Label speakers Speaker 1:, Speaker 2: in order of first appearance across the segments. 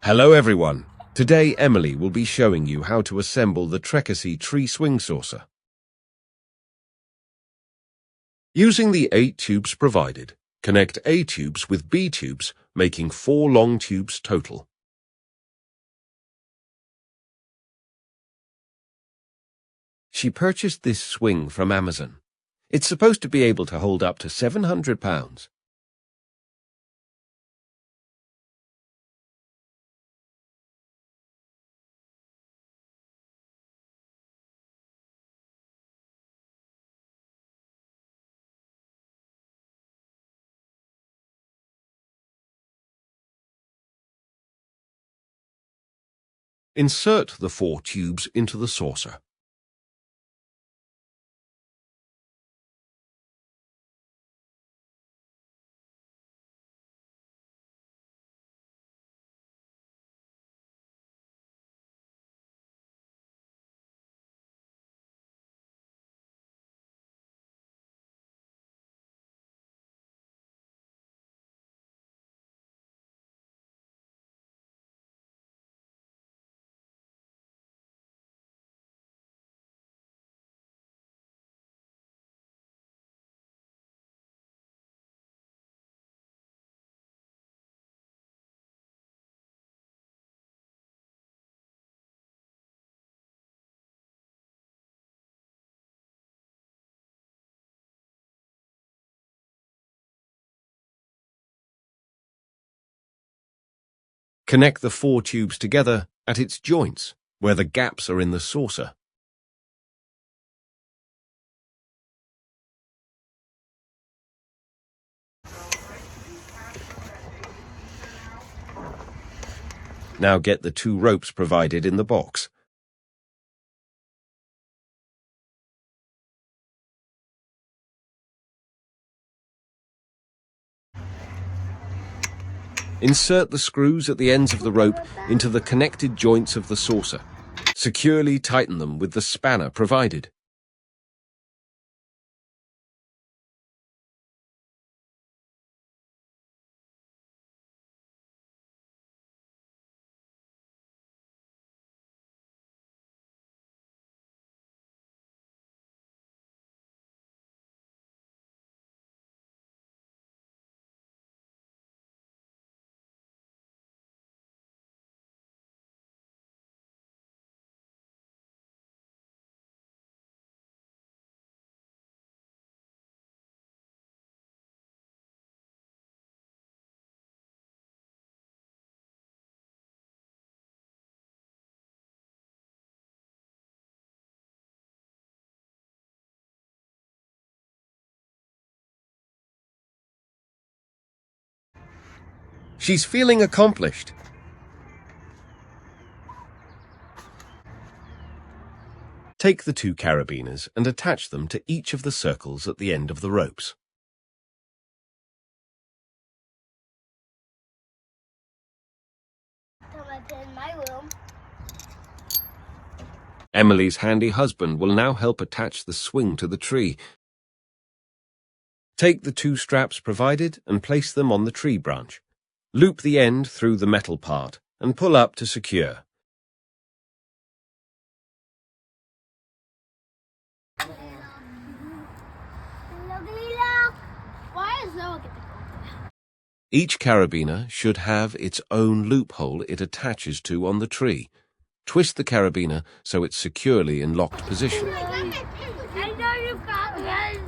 Speaker 1: Hello everyone. Today Emily will be showing you how to assemble the Trekassy Tree Swing Saucer. Using the 8 tubes provided, connect A tubes with B tubes, making 4 long tubes total. She purchased this swing from Amazon. It's supposed to be able to hold up to 700 pounds. Insert the 4 tubes into the saucer. Connect the 4 tubes together at its joints, where the gaps are in the saucer. Now get the 2 ropes provided in the box. Insert the screws at the ends of the rope into the connected joints of the saucer. Securely tighten them with the spanner provided. She's feeling accomplished. Take the 2 carabiners and attach them to each of the circles at the end of the ropes. Emily's handy husband will now help attach the swing to the tree. Take the 2 straps provided and place them on the tree branch. Loop the end through the metal part and pull up to secure. Each carabiner should have its own loophole it attaches to on the tree. Twist the carabiner so it's securely in locked position.
Speaker 2: I know you've got this.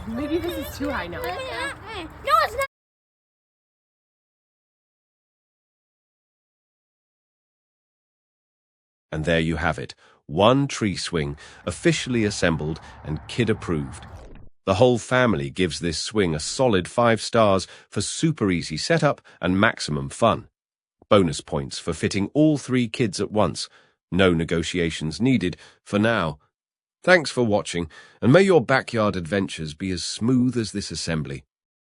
Speaker 3: Maybe this is too high now.
Speaker 2: No, it's not.
Speaker 1: And there you have it, 1 tree swing, officially assembled and kid approved. The whole family gives this swing a solid 5 stars for super easy setup and maximum fun. Bonus points for fitting all 3 kids at once. No negotiations needed for now. Thanks for watching, and may your backyard adventures be as smooth as this assembly.